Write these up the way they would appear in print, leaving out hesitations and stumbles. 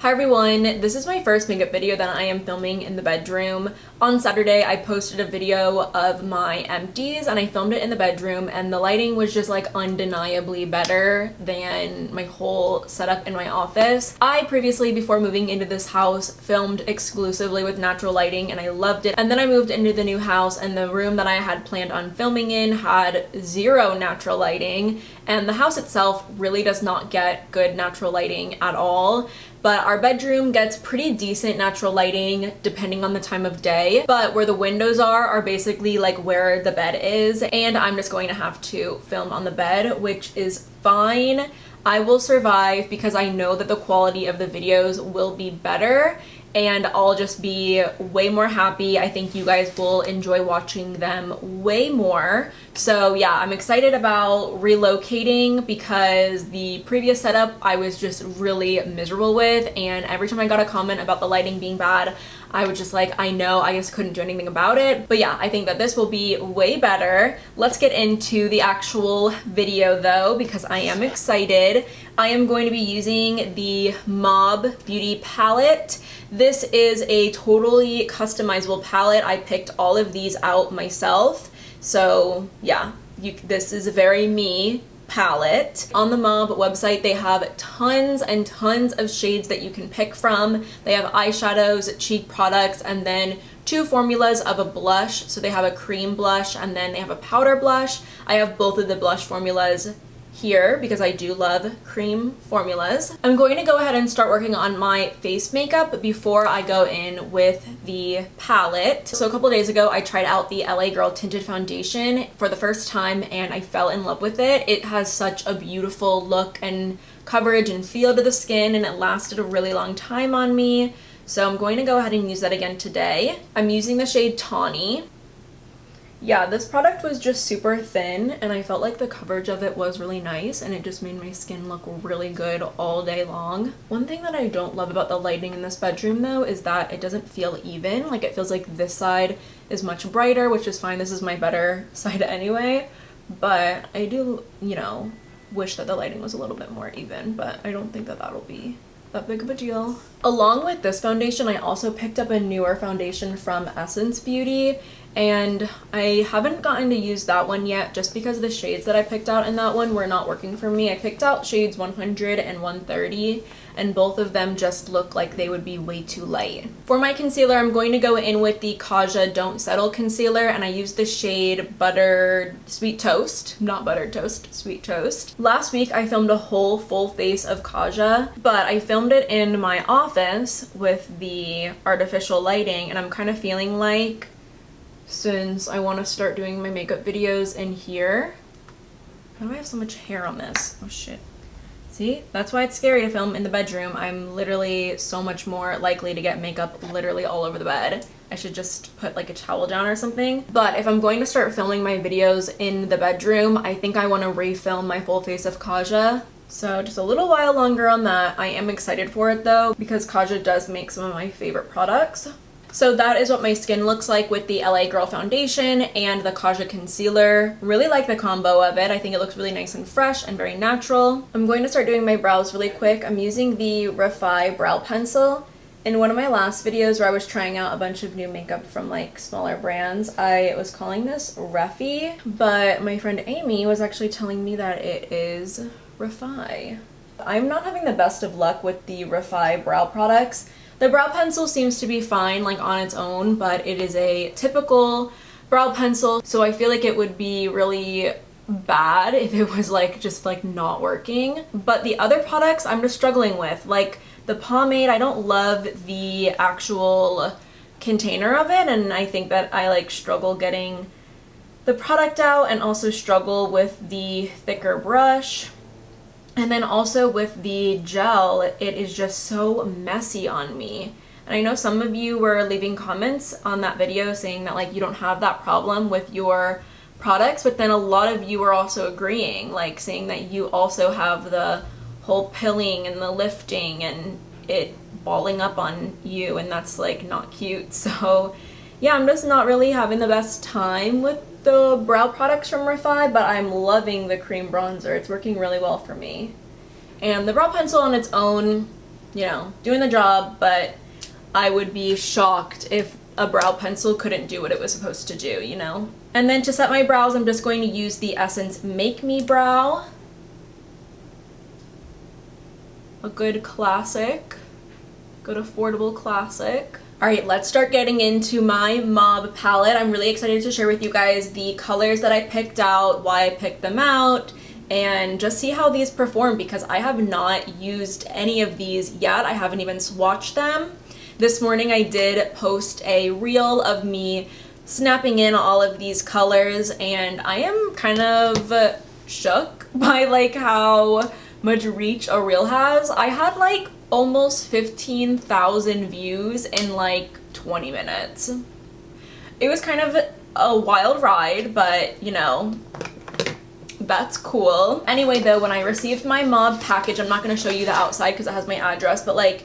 Hi everyone, this is my first makeup video that I am filming in the bedroom. On Saturday, I posted a video of my empties and I filmed it in the bedroom, and the lighting was just like undeniably better than my whole setup in my office. I previously, before moving into this house, filmed exclusively with natural lighting and I loved it. And then I moved into the new house and the room that I had planned on filming in had zero natural lighting, and the house itself really does not get good natural lighting at all. But our bedroom gets pretty decent natural lighting depending on the time of day. But where the windows are basically like where the bed is, and I'm just going to have to film on the bed, which is fine. I will survive because I know that the quality of the videos will be better and I'll just be way more happy. I think you guys will enjoy watching them way more. So yeah, I'm excited about relocating because the previous setup I was just really miserable with, and every time I got a comment about the lighting being bad, I was just like, I know, I just couldn't do anything about it. But yeah, I think that this will be way better. Let's get into the actual video though, because I am excited. I am going to be using the Mob Beauty palette. This is a totally customizable palette. I picked all of these out myself. So yeah, this is a very me palette. On the Mob website, they have tons and tons of shades that you can pick from. They have eyeshadows, cheek products, and then two formulas of a blush. So they have a cream blush and then they have a powder blush. I have both of the blush formulas here because I do love cream formulas. I'm going to go ahead and start working on my face makeup before I go in with the palette. So a couple days ago I tried out the LA Girl tinted foundation for the first time and I fell in love with it. It has such a beautiful look and coverage and feel to the skin, and it lasted a really long time on me. So I'm going to go ahead and use that again today. I'm using the shade Tawny. Yeah, this product was just super thin and I felt like the coverage of it was really nice and it just made my skin look really good all day long. One thing that I don't love about the lighting in this bedroom though is that it doesn't feel even. Like, it feels like this side is much brighter, which is fine. This is my better side anyway. But I do, wish that the lighting was a little bit more even, but I don't think that that'll be that big of a deal. Along with this foundation, I also picked up a newer foundation from Essence Beauty, and I haven't gotten to use that one yet just because the shades that I picked out in that one were not working for me. I picked out shades 100 and 130, and both of them just look like they would be way too light. For my concealer, I'm going to go in with the Kaja Don't Settle concealer, and I use the shade Buttered Sweet Toast. Not Buttered Toast, Sweet Toast. Last week I filmed a whole full face of Kaja, but I filmed it in my office with the artificial lighting, and I'm kind of feeling like, since I want to start doing my makeup videos in here. How do I have so much hair on this? Oh shit. See? That's why it's scary to film in the bedroom. I'm literally so much more likely to get makeup literally all over the bed. I should just put like a towel down or something. But if I'm going to start filming my videos in the bedroom, I think I want to refilm my full face of Kaja. So just a little while longer on that. I am excited for it though, because Kaja does make some of my favorite products. So that is what my skin looks like with the LA Girl foundation and the Kaja concealer. Really like the combo of it. I think it looks really nice and fresh and very natural. I'm going to start doing my brows really quick. I'm using the Refi brow pencil. In one of my last videos where I was trying out a bunch of new makeup from like smaller brands, I was calling this Refi, but my friend Amy was actually telling me that it is Refi. I'm not having the best of luck with the Refi brow products. The brow pencil seems to be fine like on its own, but it is a typical brow pencil, so I feel like it would be really bad if it was like just like not working. But the other products I'm just struggling with. Like the pomade, I don't love the actual container of it, and I think that I like struggle getting the product out and also struggle with the thicker brush. And then also with the gel, it is just so messy on me. And I know some of you were leaving comments on that video saying that like you don't have that problem with your products, but then a lot of you were also agreeing, like saying that you also have the whole pilling and the lifting and it balling up on you, and that's like not cute. So yeah, I'm just not really having the best time with the brow products from Refi, but I'm loving the cream bronzer. It's working really well for me. And the brow pencil on its own you know, doing the job, but I would be shocked if a brow pencil couldn't do what it was supposed to do, you know? And then to set my brows, I'm just going to use the Essence Make Me Brow. A good classic, good affordable classic. All right, let's start getting into my Mob palette. I'm really excited to share with you guys the colors that I picked out, why I picked them out, and just see how these perform because I have not used any of these yet. I haven't even swatched them. This morning I did post a reel of me snapping in all of these colors, and I am kind of shook by like how much reach a reel has. I had like almost 15,000 views in like 20 minutes. It was kind of a wild ride, but you know, that's cool. Anyway though, when I received my Mob package, I'm not going to show you the outside because it has my address, but like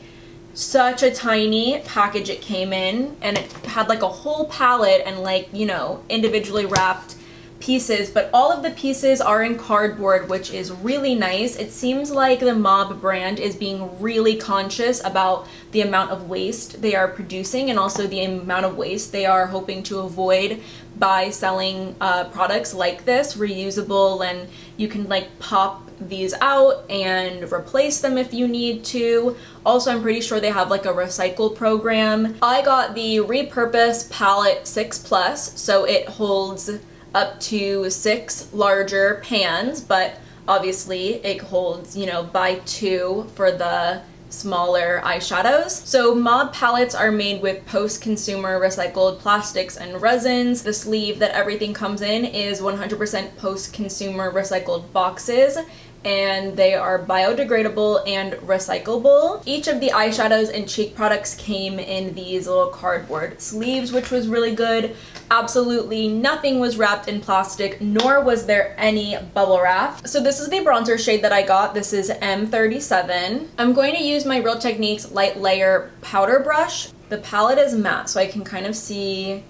such a tiny package it came in, and it had like a whole palette and like, you know, individually wrapped pieces, but all of the pieces are in cardboard, which is really nice. It seems like the Mob brand is being really conscious about the amount of waste they are producing and also the amount of waste they are hoping to avoid by selling products like this, reusable, and you can like pop these out and replace them if you need to. Also, I'm pretty sure they have like a recycle program. I got the Repurpose Palette 6 Plus, so it holds up to 6 larger pans, but obviously it holds, you know, by 2 for the smaller eyeshadows. So Mob palettes are made with post-consumer recycled plastics and resins. The sleeve that everything comes in is 100% post-consumer recycled boxes, and they are biodegradable and recyclable. Each of the eyeshadows and cheek products came in these little cardboard sleeves, which was really good. Absolutely nothing was wrapped in plastic, nor was there any bubble wrap. So this is the bronzer shade that I got. This is M37. I'm going to use my Real Techniques Light Layer Powder Brush. The palette is matte, so I can kind of see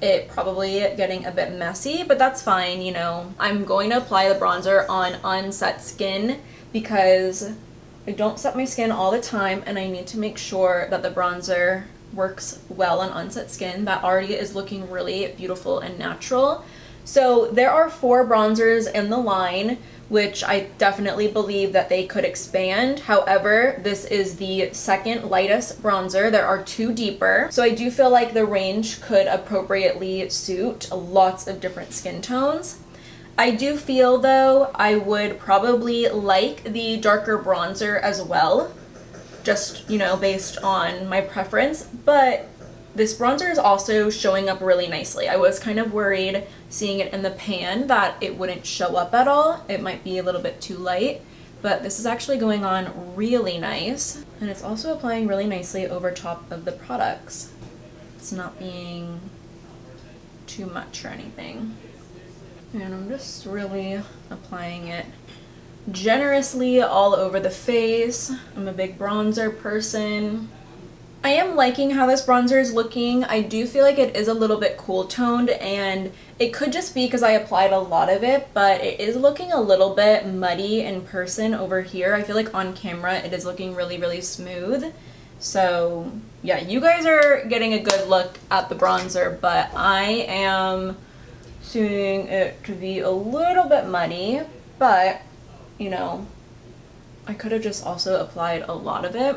it probably getting a bit messy, but that's fine, you know. I'm going to apply the bronzer on unset skin because I don't set my skin all the time, and I need to make sure that the bronzer works well on unset skin that already is looking really beautiful and natural. So there are 4 bronzers in the line, which I definitely believe that they could expand. However, this is the second lightest bronzer. There are 2 deeper. So I do feel like the range could appropriately suit lots of different skin tones. I do feel though I would probably like the darker bronzer as well, just, you know, based on my preference, but this bronzer is also showing up really nicely. I was kind of worried seeing it in the pan that it wouldn't show up at all. It might be a little bit too light, but this is actually going on really nice, and it's also applying really nicely over top of the products. It's not being too much or anything. And I'm just really applying it generously all over the face. I'm a big bronzer person. I am liking how this bronzer is looking. I do feel like it is a little bit cool toned, and it could just be because I applied a lot of it, but it is looking a little bit muddy in person over here. I feel like on camera it is looking really, really smooth. So yeah, you guys are getting a good look at the bronzer, but I am seeing it to be a little bit muddy, but you know, I could have just also applied a lot of it.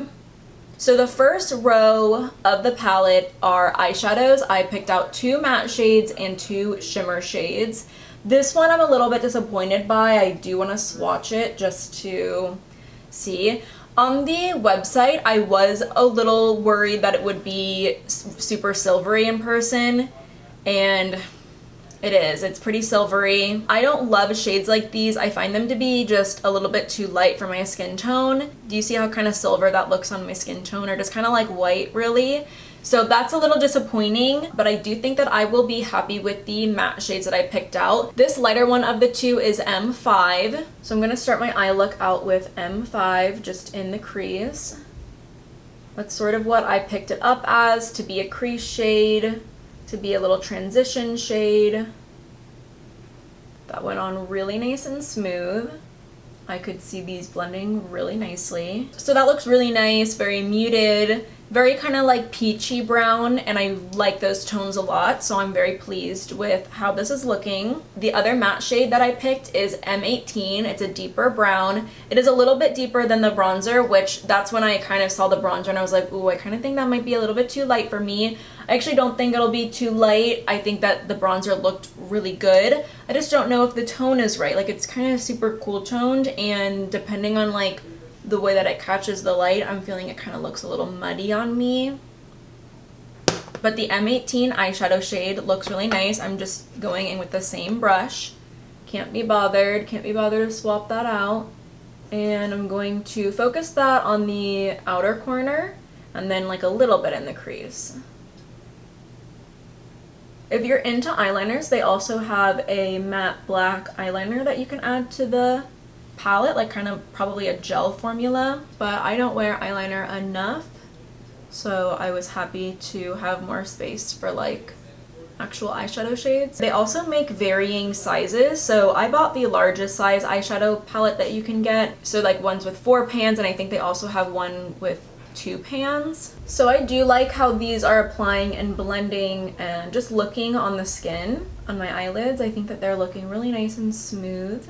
So the first row of the palette are eyeshadows. I picked out 2 matte shades and 2 shimmer shades. This one I'm a little bit disappointed by. I do want to swatch it just to see. On the website, I was a little worried that it would be super silvery in person, and it is. It's pretty silvery. I don't love shades like these. I find them to be just a little bit too light for my skin tone. Do you see how kind of silver that looks on my skin tone, or just kind of like white really? So that's a little disappointing, but I do think that I will be happy with the matte shades that I picked out. This lighter one of the 2 is M5. So I'm gonna start my eye look out with M5 just in the crease. That's sort of what I picked it up as, to be a crease shade, to be a little transition shade. That went on really nice and smooth. I could see these blending really nicely. So that looks really nice, very muted, very kind of like peachy brown, and I like those tones a lot, so I'm very pleased with how this is looking. The other matte shade that I picked is M18. It's a deeper brown. It is a little bit deeper than the bronzer, which that's when I kind of saw the bronzer and I was like, ooh, I kind of think that might be a little bit too light for me. I actually don't think it'll be too light. I think that the bronzer looked really good. I just don't know if the tone is right. Like, it's kind of super cool toned, and depending on like the way that it catches the light, I'm feeling it kind of looks a little muddy on me. But the M18 eyeshadow shade looks really nice. I'm just going in with the same brush. Can't be bothered to swap that out. And I'm going to focus that on the outer corner and then like a little bit in the crease. If you're into eyeliners, they also have a matte black eyeliner that you can add to the palette, like kind of probably a gel formula, but I don't wear eyeliner enough, so I was happy to have more space for like actual eyeshadow shades. They also make varying sizes, so I bought the largest size eyeshadow palette that you can get, so like ones with 4 pans, and I think they also have one with 2 pans. So I do like how these are applying and blending and just looking on the skin on my eyelids. I think that they're looking really nice and smooth,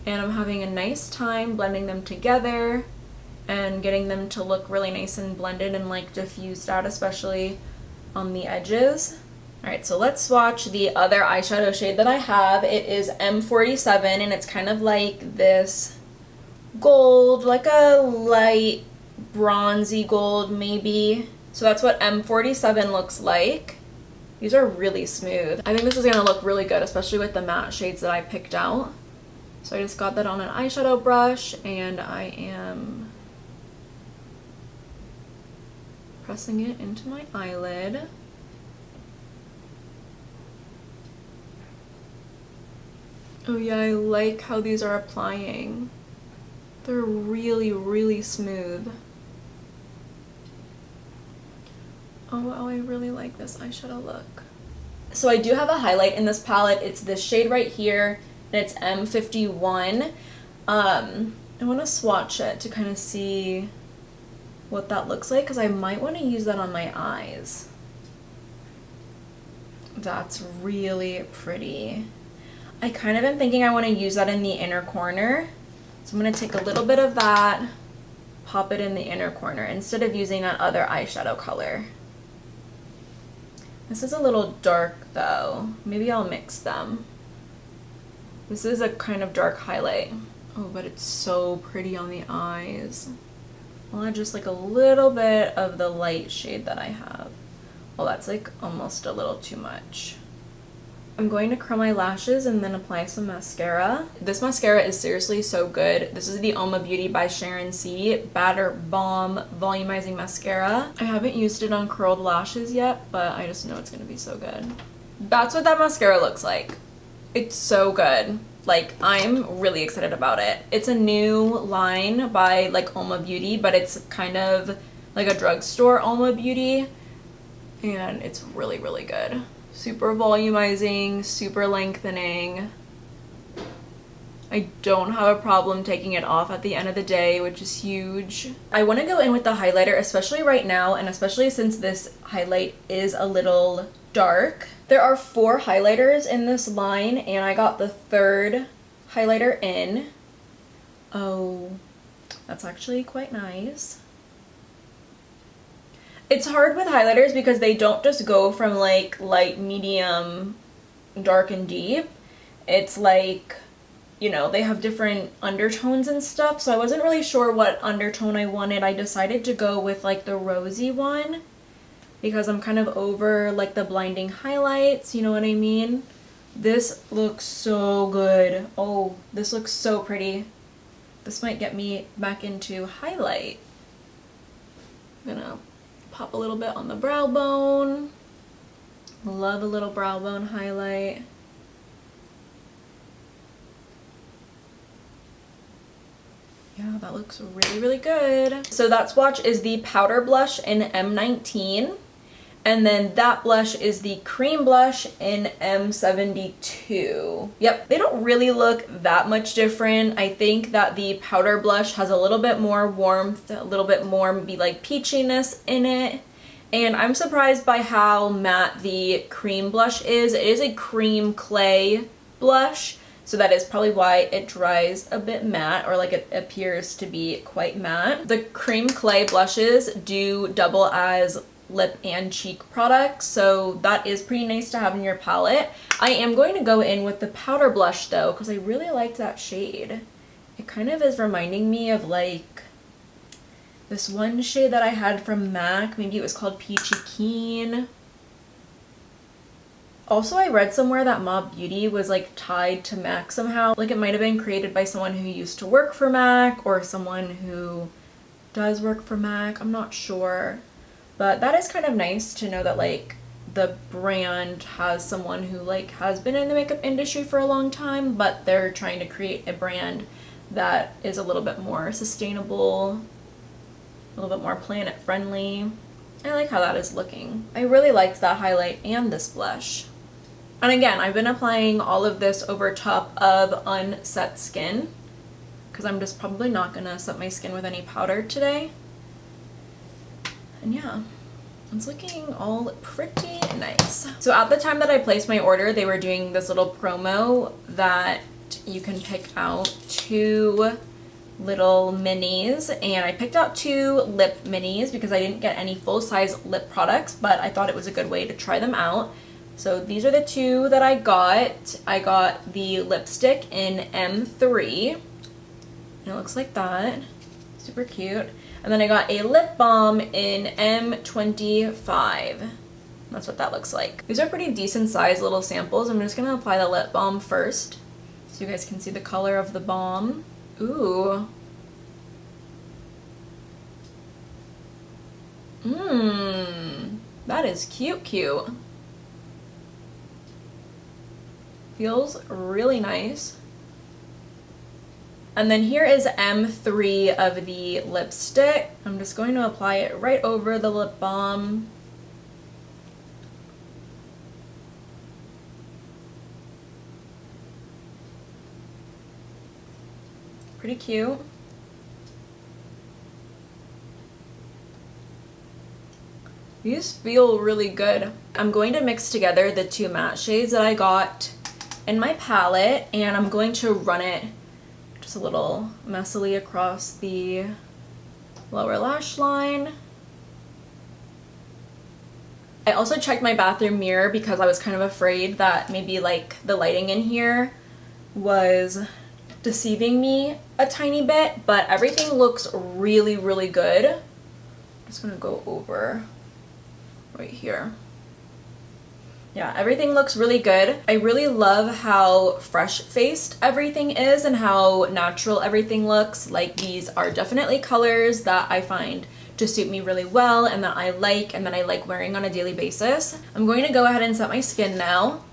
and I'm having a nice time blending them together and getting them to look really nice and blended and like diffused out, especially on the edges. Alright, so let's swatch the other eyeshadow shade that I have. It is M47, and it's kind of like this gold, like a light bronzy gold maybe. So that's what M47 looks like. These are really smooth. I think this is going to look really good, especially with the matte shades that I picked out. So I just got that on an eyeshadow brush, and I am pressing it into my eyelid. Oh yeah, I like how these are applying. They're really, really smooth. Oh wow, I really like this eyeshadow look. So I do have a highlight in this palette. It's this shade right here, and it's M51. I want to swatch it to kind of see what that looks like, because I might want to use that on my eyes. That's really pretty. I kind of am thinking I want to use that in the inner corner. So I'm going to take a little bit of that, pop it in the inner corner instead of using that other eyeshadow color. This is a little dark though. Maybe I'll mix them. This is a kind of dark highlight. Oh, but it's so pretty on the eyes. I'll add just like a little bit of the light shade that I have. Well, that's like almost a little too much. I'm going to curl my lashes and then apply some mascara. This mascara is seriously so good. This is the Oma Beauty by Sharon C. Batter Balm Volumizing Mascara. I haven't used it on curled lashes yet, but I just know it's going to be so good. That's what that mascara looks like. It's so good. Like, I'm really excited about it. It's a new line by like Oma Beauty, but it's kind of like a drugstore Oma Beauty, and it's really, really good. Super volumizing, super lengthening. I don't have a problem taking it off at the end of the day, which is huge. I want to go in with the highlighter, especially right now, and especially since this highlight is a little dark. There are 4 highlighters in this line, and I got the 3rd highlighter in. Oh, that's actually quite nice. It's hard with highlighters because they don't just go from like light, medium, dark, and deep. It's like, you know, they have different undertones and stuff, so I wasn't really sure what undertone I wanted. I decided to go with like the rosy one because I'm kind of over like the blinding highlights, you know what I mean? This looks so good. Oh, this looks so pretty. This might get me back into highlight. I'm gonna pop a little bit on the brow bone. Love a little brow bone highlight. Yeah, that looks really, really good. So that swatch is the powder blush in M19. And then that blush is the cream blush in M72. Yep, they don't really look that much different. I think that the powder blush has a little bit more warmth, a little bit more maybe like peachiness in it. And I'm surprised by how matte the cream blush is. It is a cream clay blush, so that is probably why it dries a bit matte, or like it appears to be quite matte. The cream clay blushes do double as lip and cheek products, so that is pretty nice to have in your palette. I am going to go in with the powder blush though, because I really liked that shade. It kind of is reminding me of like this one shade that I had from MAC. Maybe it was called Peachy Keen. Also, I read somewhere that Mob Beauty was like tied to MAC somehow. Like it might have been created by someone who used to work for MAC or someone who does work for MAC. I'm not sure. But that is kind of nice to know that like the brand has someone who like has been in the makeup industry for a long time, but they're trying to create a brand that is a little bit more sustainable, a little bit more planet friendly. I like how that is looking. I really liked that highlight and this blush. And again, I've been applying all of this over top of unset skin because I'm just probably not gonna set my skin with any powder today. And yeah, it's looking all pretty nice. So at the time that I placed my order, they were doing this little promo that you can pick out 2 little minis, and I picked out 2 lip minis because I didn't get any full-size lip products, but I thought it was a good way to try them out. So these are the 2 that I got. I got the lipstick in M3, and it looks like that. Super cute. And then I got a lip balm in M25. That's what that looks like. These are pretty decent sized little samples. I'm just gonna apply the lip balm first so you guys can see the color of the balm. Ooh. That is cute. Feels really nice. And then here is M3 of the lipstick. I'm just going to apply it right over the lip balm. Pretty cute. These feel really good. I'm going to mix together the 2 matte shades that I got in my palette, and I'm going to run it just a little messily across the lower lash line. I also checked my bathroom mirror because I was kind of afraid that maybe like the lighting in here was deceiving me a tiny bit, but everything looks really good. I'm just gonna go over right here. Yeah, everything looks really good. I really love how fresh-faced everything is and how natural everything looks. Like, these are definitely colors that I find to suit me really well and that I like wearing on a daily basis. I'm going to go ahead and set my skin now.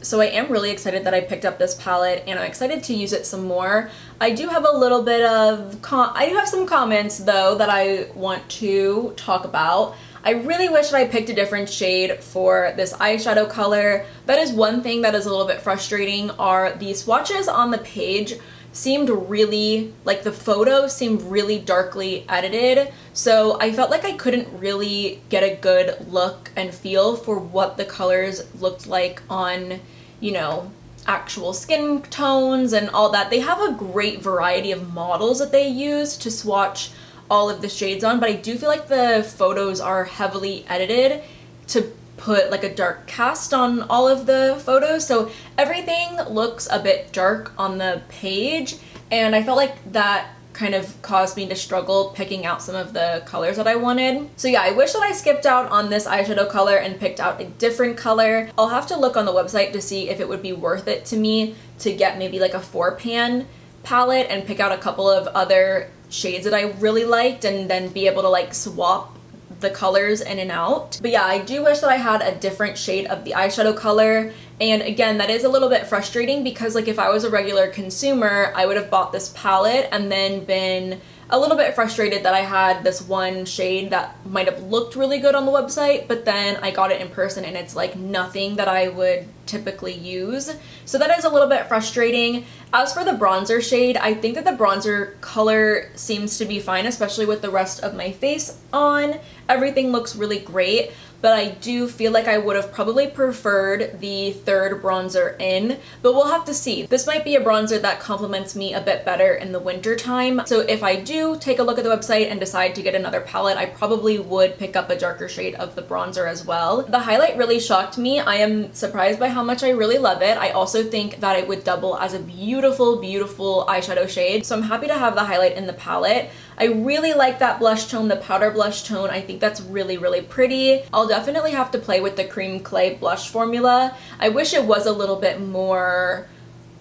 So I am really excited that I picked up this palette, and I'm excited to use it some more. I do have a little bit of I do have some comments though that I want to talk about. I really wish that I picked a different shade for this eyeshadow color. That is one thing that is a little bit frustrating, are the swatches on the page seemed really, like the photos seemed really darkly edited. So I felt like I couldn't really get a good look and feel for what the colors looked like on, you know, actual skin tones and all that. They have a great variety of models that they use to swatch all of the shades on, but I do feel like the photos are heavily edited to put like a dark cast on all of the photos, so everything looks a bit dark on the page, and I felt like that kind of caused me to struggle picking out some of the colors that I wanted. So yeah, I wish that I skipped out on this eyeshadow color and picked out a different color. I'll have to look on the website to see if it would be worth it to me to get maybe like a 4-pan palette and pick out a couple of other shades that I really liked and then be able to like swap the colors in and out. But yeah, I do wish that I had a different shade of the eyeshadow color, and again, that is a little bit frustrating because like if I was a regular consumer, I would have bought this palette and then been a little bit frustrated that I had this one shade that might have looked really good on the website, but then I got it in person and it's like nothing that I would typically use. So that is a little bit frustrating. As for the bronzer shade, I think that the bronzer color seems to be fine, especially with the rest of my face on. Everything looks really great, but I do feel like I would have probably preferred the third bronzer in, but we'll have to see. This might be a bronzer that complements me a bit better in the winter time. So if I do take a look at the website and decide to get another palette, I probably would pick up a darker shade of the bronzer as well. The highlight really shocked me. I am surprised by how much I really love it. I also think that it would double as a beautiful, beautiful eyeshadow shade. So I'm happy to have the highlight in the palette. I really like that blush tone, the powder blush tone. I think that's really, really pretty. I'll definitely have to play with the cream clay blush formula. I wish it was a little bit more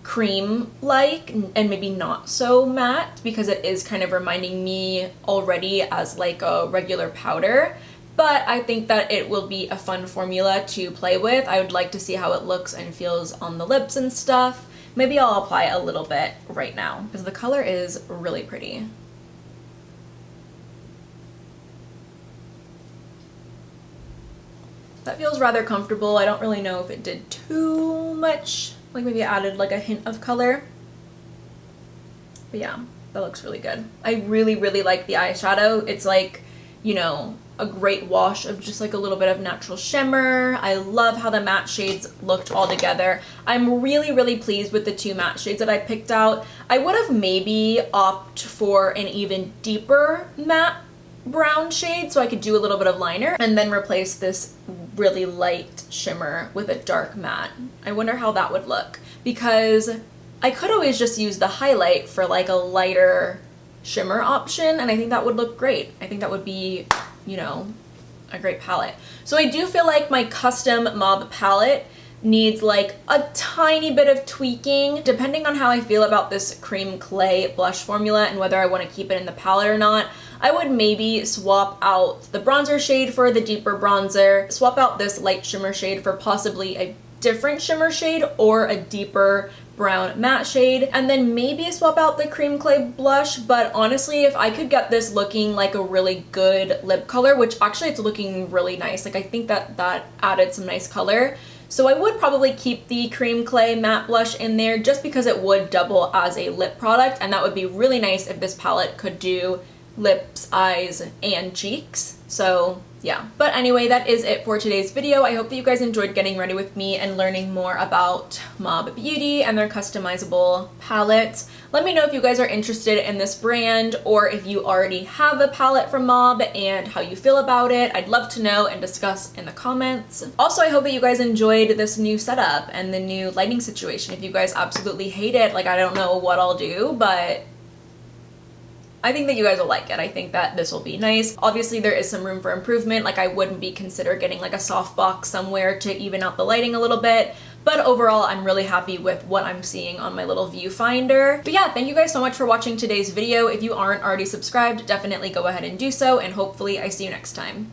cream-like and maybe not so matte, because it is kind of reminding me already as like a regular powder. But I think that it will be a fun formula to play with. I would like to see how it looks and feels on the lips and stuff. Maybe I'll apply a little bit right now because the color is really pretty. That feels rather comfortable. I don't really know if it did too much. Like maybe it added like a hint of color. But yeah, that looks really good. I really, really like the eyeshadow. It's like, you know, a great wash of just like a little bit of natural shimmer. I love how the matte shades looked all together. I'm really, really pleased with the two matte shades that I picked out. I would have maybe opted for an even deeper matte brown shade so I could do a little bit of liner and then replace this really light shimmer with a dark matte. I wonder how that would look, because I could always just use the highlight for like a lighter shimmer option, and I think that would look great. I think that would be, you know, a great palette. So I do feel like my custom Mob palette needs like a tiny bit of tweaking depending on how I feel about this cream clay blush formula and whether I want to keep it in the palette or not. I would maybe swap out the bronzer shade for the deeper bronzer, swap out this light shimmer shade for possibly a different shimmer shade or a deeper brown matte shade, and then maybe swap out the cream clay blush. But honestly, if I could get this looking like a really good lip color, which actually it's looking really nice, like I think that that added some nice color. So I would probably keep the cream clay matte blush in there just because it would double as a lip product, and that would be really nice if this palette could do lips, eyes, and cheeks. So yeah. But anyway, that is it for today's video. I hope that you guys enjoyed getting ready with me and learning more about Mob Beauty and their customizable palettes. Let me know if you guys are interested in this brand or if you already have a palette from Mob and how you feel about it. I'd love to know and discuss in the comments. Also, I hope that you guys enjoyed this new setup and the new lighting situation. If you guys absolutely hate it, like I don't know what I'll do, but I think that you guys will like it. I think that this will be nice. Obviously, there is some room for improvement. Like I wouldn't be consider getting like a soft box somewhere to even out the lighting a little bit. But overall, I'm really happy with what I'm seeing on my little viewfinder. But yeah, thank you guys so much for watching today's video. If you aren't already subscribed, definitely go ahead and do so. And hopefully I see you next time.